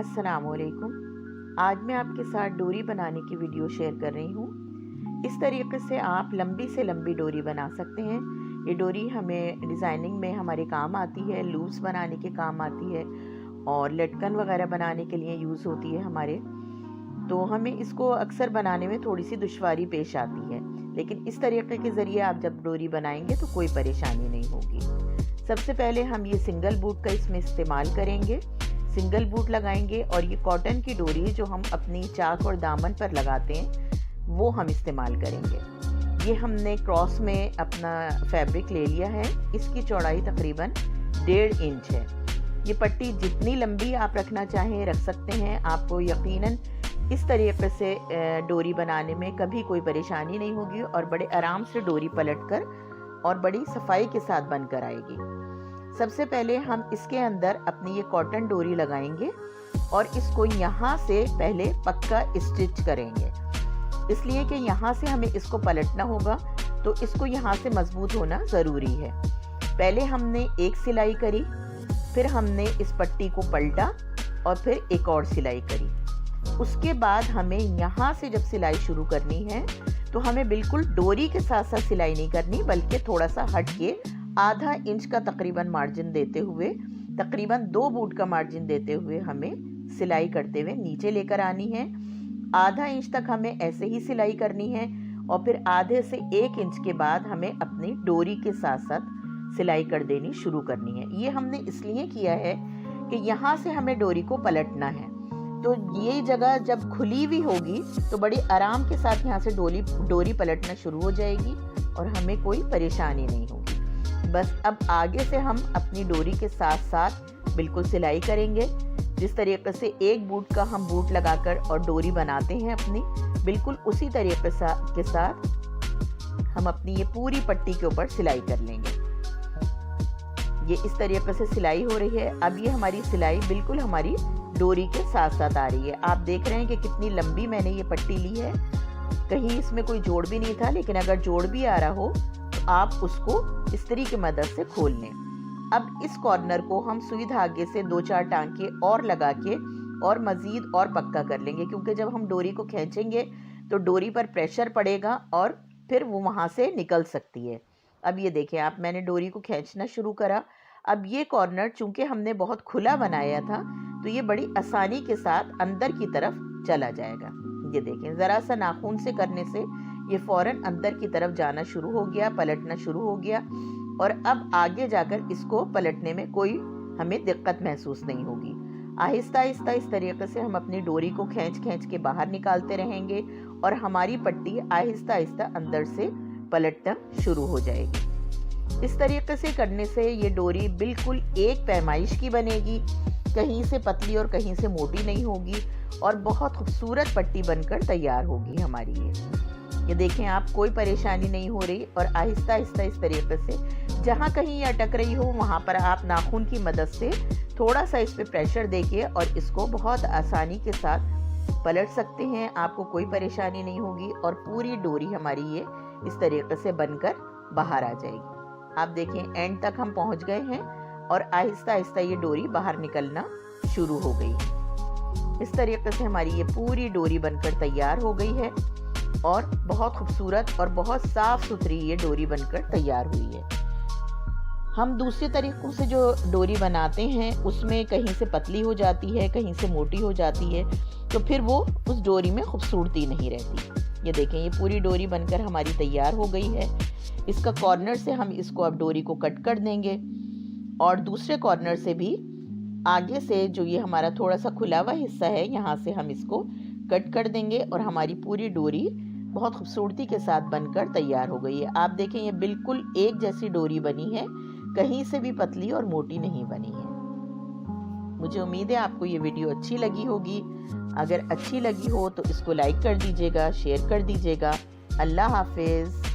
अस्सलामुअलैकुम। आज मैं आपके साथ डोरी बनाने की वीडियो शेयर कर रही हूँ। इस तरीके से आप लंबी से लंबी डोरी बना सकते हैं। ये डोरी हमें डिज़ाइनिंग में हमारे काम आती है, लूप्स बनाने के काम आती है और लटकन वगैरह बनाने के लिए यूज़ होती है हमारे। तो हमें इसको अक्सर बनाने में थोड़ी सी दुश्वारी पेश आती है, लेकिन इस तरीके के ज़रिए आप जब डोरी बनाएंगे तो कोई परेशानी नहीं होगी। सबसे पहले हम ये सिंगल बूट का इसमें इस्तेमाल करेंगे। सिंगल बूट लगाएंगे और ये कॉटन की डोरी जो हम अपनी चाक और दामन पर लगाते हैं वो हम इस्तेमाल करेंगे। ये हमने क्रॉस में अपना फैब्रिक ले लिया है। इसकी चौड़ाई तकरीबन 1.5 इंच है। ये पट्टी जितनी लंबी आप रखना चाहें रख सकते हैं। आपको यकीनन इस तरीके से डोरी बनाने में कभी कोई परेशानी नहीं होगी और बड़े आराम से डोरी पलटकर और बड़ी सफाई के साथ बनकर आएगी। सबसे पहले हम इसके अंदर अपनी ये कॉटन डोरी लगाएंगे और इसको यहाँ से पहले पक्का स्टिच करेंगे, इसलिए कि यहाँ से हमें इसको पलटना होगा, तो इसको यहाँ से मजबूत होना ज़रूरी है। पहले हमने एक सिलाई करी, फिर हमने इस पट्टी को पलटा और फिर एक और सिलाई करी। उसके बाद हमें यहाँ से जब सिलाई शुरू करनी है तो हमें बिल्कुल डोरी के साथ साथ सिलाई नहीं करनी, बल्कि थोड़ा सा हट के आधा इंच का तकरीबन मार्जिन देते हुए, तकरीबन 2 बूट का मार्जिन देते हुए हमें सिलाई करते हुए नीचे लेकर आनी है। आधा इंच तक हमें ऐसे ही सिलाई करनी है और फिर आधे से 1 इंच के बाद हमें अपनी डोरी के साथ साथ सिलाई कर देनी शुरू करनी है। ये हमने इसलिए किया है कि यहाँ से हमें डोरी को पलटना है, तो ये जगह जब खुली हुई होगी तो बड़ी आराम के साथ यहाँ से डोरी पलटना शुरू हो जाएगी और हमें कोई परेशानी नहीं होगी। बस अब आगे से हम अपनी डोरी के साथ साथ बिल्कुल सिलाई करेंगे। जिस तरीके से एक बूट का हम बूट लगाकर और डोरी बनाते हैं अपनी, बिल्कुल उसी तरीके के साथ हम अपनी ये पूरी पट्टी के ऊपर सिलाई कर लेंगे। ये इस तरीके से सिलाई हो रही है। अब ये हमारी सिलाई बिल्कुल हमारी डोरी के साथ साथ आ रही है। आप देख रहे हैं कि कितनी लंबी मैंने ये पट्टी ली है। कहीं इसमें कोई जोड़ भी नहीं था, लेकिन अगर जोड़ भी आ रहा हो तो आप उसको इस्त्री की मदद से खोल लें। अब इस कॉर्नर को हम सुई धागे से 2-4 टांके और लगा के और मज़ीद और पक्का कर लेंगे, क्योंकि जब हम डोरी को खींचेंगे तो डोरी पर प्रेशर पड़ेगा और फिर वो वहाँ से निकल सकती है। अब ये देखें आप, मैंने डोरी को खींचना शुरू करा। अब ये कॉर्नर चूंकि हमने बहुत खुला बनाया था तो ये बड़ी आसानी के साथ अंदर की तरफ चला जाएगा। ये देखें, ज़रा सा नाखून से करने से ये फ़ौरन अंदर की तरफ जाना शुरू हो गया, पलटना शुरू हो गया और अब आगे जाकर इसको पलटने में कोई हमें दिक्कत महसूस नहीं होगी। आहिस्ता आहिस्ता इस तरीके से हम अपनी डोरी को खींच के बाहर निकालते रहेंगे और हमारी पट्टी आहिस्ता आहिस्ता अंदर से पलटना शुरू हो जाएगी। इस तरीके से करने से ये डोरी बिल्कुल एक पैमाइश की बनेगी, कहीं से पतली और कहीं से मोटी नहीं होगी और बहुत खूबसूरत पट्टी बनकर तैयार होगी हमारी। ये देखें आप, कोई परेशानी नहीं हो रही और आहिस्ता आहिस्ता इस तरीके से जहाँ कहीं ये अटक रही हो वहाँ पर आप नाखून की मदद से थोड़ा सा इस पे प्रेशर देके और इसको बहुत आसानी के साथ पलट सकते हैं। आपको कोई परेशानी नहीं होगी और पूरी डोरी हमारी ये इस तरीके से बनकर बाहर आ जाएगी। आप देखें, एंड तक हम पहुँच गए हैं और आहिस्ता आहिस्ता ये डोरी बाहर निकलना शुरू हो गई। इस तरीके से हमारी ये पूरी डोरी बनकर तैयार हो गई है और बहुत खूबसूरत और बहुत साफ सुथरी ये डोरी बनकर तैयार हुई है। हम दूसरे तरीकों से जो डोरी बनाते हैं उसमें कहीं से पतली हो जाती है, कहीं से मोटी हो जाती है, तो फिर वो उस डोरी में खूबसूरती नहीं रहती। ये देखें, ये पूरी डोरी बनकर हमारी तैयार हो गई है। इसका कॉर्नर से हम इसको अब डोरी को कट कर देंगे और दूसरे कॉर्नर से भी आगे से जो ये हमारा थोड़ा सा खुला हुआ हिस्सा है यहाँ से हम इसको कट कर देंगे और हमारी पूरी डोरी बहुत खूबसूरती के साथ बनकर तैयार हो गई है। आप देखें, ये बिल्कुल एक जैसी डोरी बनी है, कहीं से भी पतली और मोटी नहीं बनी है। मुझे उम्मीद है आपको ये वीडियो अच्छी लगी होगी। अगर अच्छी लगी हो तो इसको लाइक कर दीजिएगा, शेयर कर दीजिएगा। अल्लाह हाफिज़।